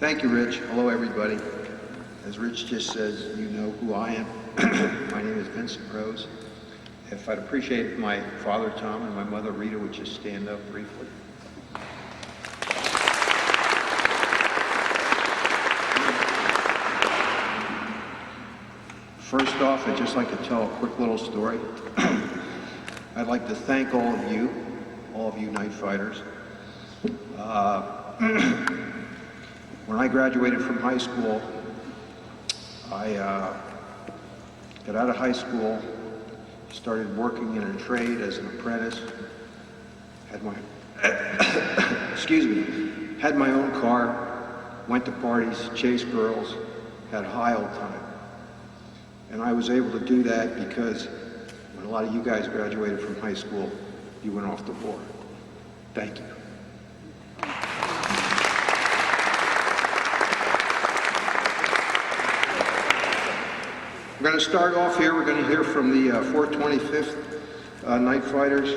Thank you, Rich. Hello, everybody. As Rich just says, you know who I am. My name is Vincent Rose. If I'd appreciate if my father, Tom, and my mother, Rita, would just stand up briefly. First off, I'd just like to tell a quick little story. I'd like to thank all of you night fighters. When I graduated from high school, I got out of high school, started working in a trade as an apprentice, had my, had my own car, went to parties, chased girls, had a high old time. And I was able to do that because when a lot of you guys graduated from high school, you went off to war. Thank you. We're going to start off here. We're going to hear from the 425th Night Fighters,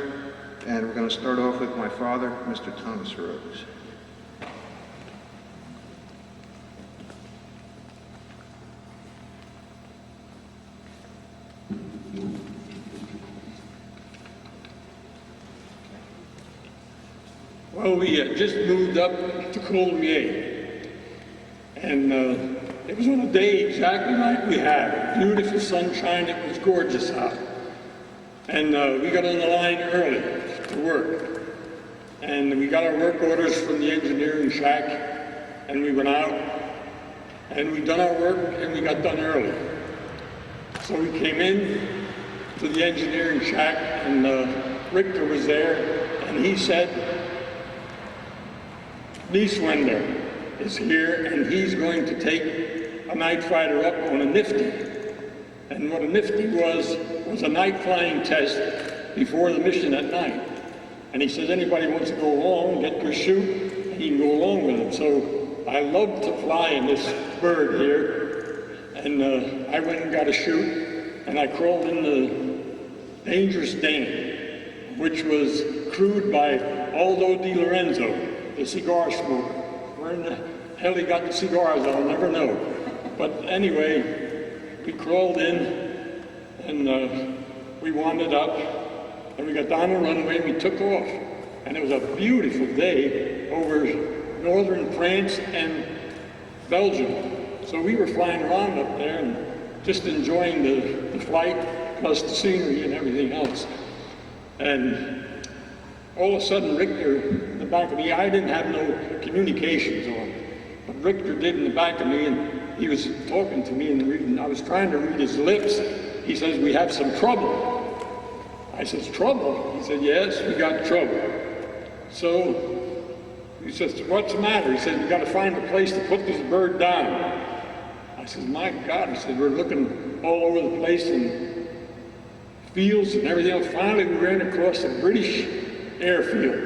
and we're going to start off with my father, Mr. Thomas Rose. Well, we had just moved up to Colmier, and it was on a day exactly like we had. Beautiful sunshine, it was gorgeous out. And we got on the line early to work. And we got our work orders from the engineering shack, and we went out, and we done our work, and we got done early. So we came in to the engineering shack, and Richter was there, and he said, Nieswender is here, and he's going to take a night fighter up on a nifty. And what a nifty was a night flying test before the mission at night. And he says, anybody wants to go along, get your chute, and you can go along with it. So I love to fly in this bird here, and I went and got a chute, and I crawled in the Dangerous Dane, which was crewed by Aldo Di Lorenzo, the cigar smoker. Where in the hell he got the cigars, I'll never know. But anyway, we crawled in, and we wandered up, and we got down the runway, and we took off. And it was a beautiful day over northern France and Belgium. So we were flying around up there and just enjoying the flight, plus the scenery and everything else. And all of a sudden, Richter, in the back of me, I didn't have no communications on, but Richter did in the back of me, and he was talking to me and reading. I was trying to read his lips. He says, we have some trouble. I says, trouble? He said, yes, we got trouble. So he says, what's the matter? He said, we got to find a place to put this bird down. I said, my God. He said, we're looking all over the place in fields and everything else. Finally, we ran across a British airfield,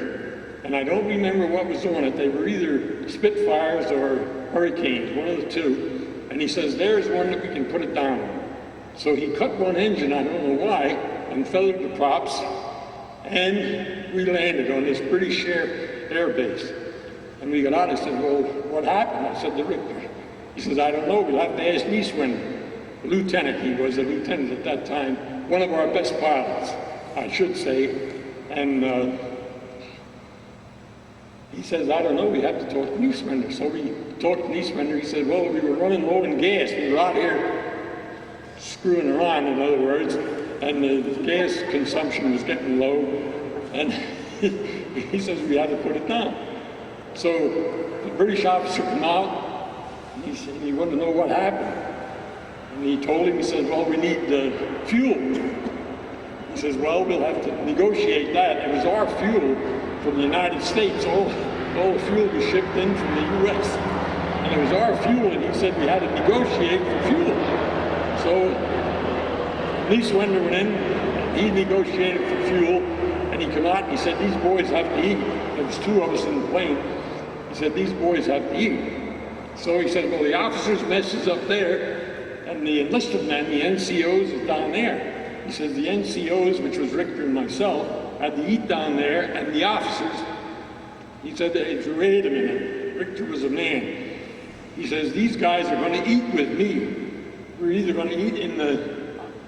and I don't remember what was on it. They were either Spitfires or Hurricanes, one of the two. And he says, there's one that we can put it down on. So he cut one engine, I don't know why, and feathered the props, and we landed on this British air base. And we got out, I said, well, what happened? I said to Richter. He says, I don't know, we'll have to ask Nieswender. Lieutenant, he was a lieutenant at that time, one of our best pilots, I should say. And he says, I don't know, we have to talk to Nieswender. So we talked to Nieswender. He said, well, we were running low in gas. We were out here screwing around, in other words, and the gas consumption was getting low. And he says, we had to put it down. So the British officer came out, and he said, he wanted to know what happened. And he told him, he said, well, we need fuel. He says, well, we'll have to negotiate that. It was our fuel from the United States. All the fuel was shipped in from the U.S. And it was our fuel, and he said we had to negotiate for fuel. So Nieswender went in, and he negotiated for fuel, and he came out and he said, these boys have to eat. There was two of us in the plane. He said, these boys have to eat. So he said, well, the officers' mess is up there, and the enlisted men, the NCOs, is down there. He says the NCOs, which was Richter and myself, had to eat down there, and the officers, he said, wait a minute, Richter was a man. He says, these guys are going to eat with me. We're either going to eat in the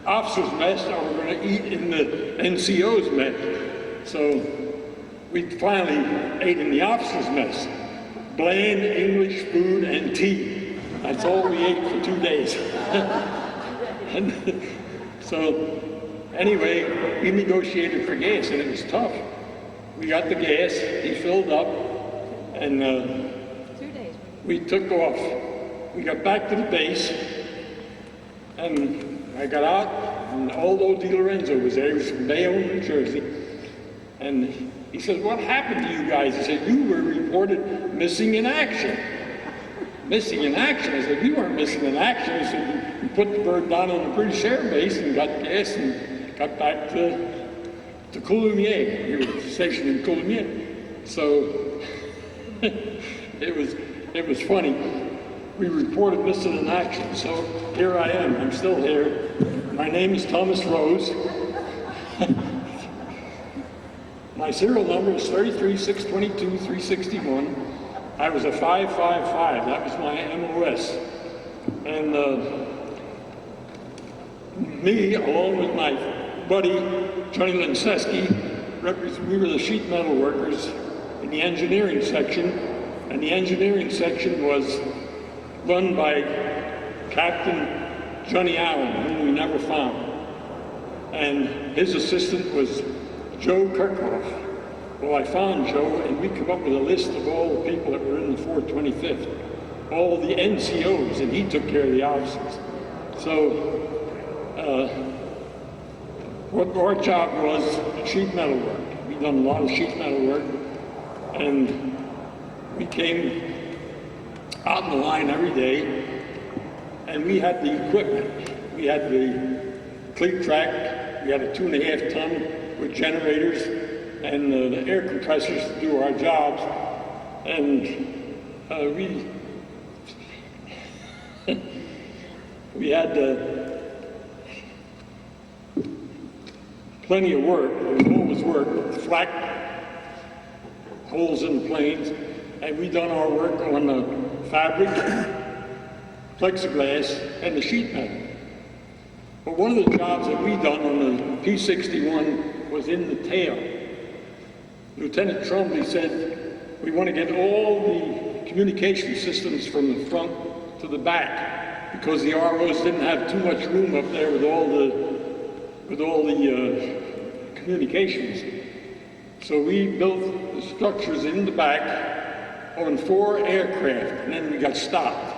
officers' mess or we're going to eat in the NCO's mess. So we finally ate in the officers' mess. Bland English food and tea. That's all we ate for 2 days. And so anyway, we negotiated for gas, and it was tough. We got the gas, he filled up, and 2 days. we took off. We got back to the base, and I got out, and Aldo Di Lorenzo was there. He was from Bayonne, New Jersey. And he said, what happened to you guys? He said, you were reported missing in action. Missing in action? I said, you weren't missing in action. He said, we put the bird down on the British Air Base and got gas and got back to Coulommiers. We were stationed in Coulommiers. So it was funny. We reported missing in action. So here I am. I'm still here. My name is Thomas Rose. My serial number is 33-622-361. I was a 555. That was my MOS. And me, along with my buddy, Johnny Linseski, we were the sheet metal workers in the engineering section. And the engineering section was run by Captain Johnny Allen, whom we never found. And his assistant was Joe Kirkhoff. Well, I found Joe, and we come up with a list of all the people that were in the 425th, all the NCOs, and he took care of the officers. So, what our job was sheet metal work. We done a lot of sheet metal work, and we came out in the line every day, and we had the equipment. We had the cleat track, we had a 2.5 ton with generators, and the air compressors to do our jobs, and we had plenty of work. There was always work, flak holes in the planes, and we done our work on the fabric, plexiglass, and the sheet metal. But one of the jobs that we done on the P-61 was in the tail. Lieutenant Trumbley said, we want to get all the communication systems from the front to the back because the ROs didn't have too much room up there with all the communications. So we built the structures in the back on 4 aircraft, and then we got stopped.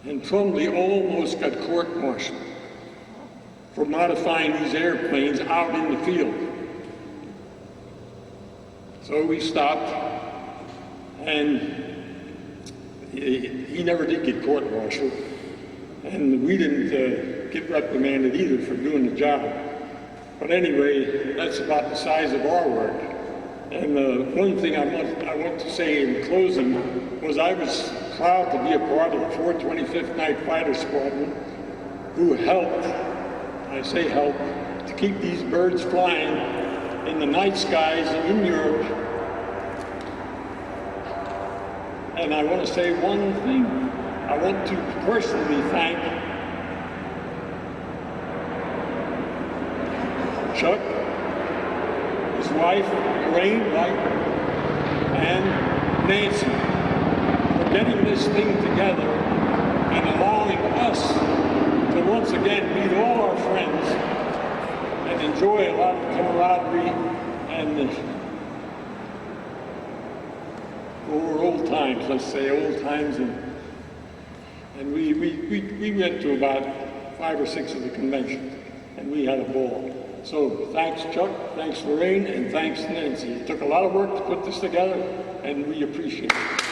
And Trumbley almost got court-martialed for modifying these airplanes out in the field. So we stopped, and he never did get court-martialed, and we didn't get reprimanded either for doing the job. But anyway, that's about the size of our work. And one thing I want to say in closing was I was proud to be a part of the 425th NightFighter Squadron, who helped, I say help, to keep these birds flying in the night skies in Europe. And I want to say one thing. I want to personally thank Chuck, his wife, Lorraine, and Nancy for getting this thing together and allowing us to once again meet all our friends and enjoy a lot of camaraderie and over old times, let's say, old times. And we went to about 5 or 6 of the conventions, and we had a ball. So thanks, Chuck, thanks, Lorraine, and thanks, Nancy. It took a lot of work to put this together, and we appreciate it.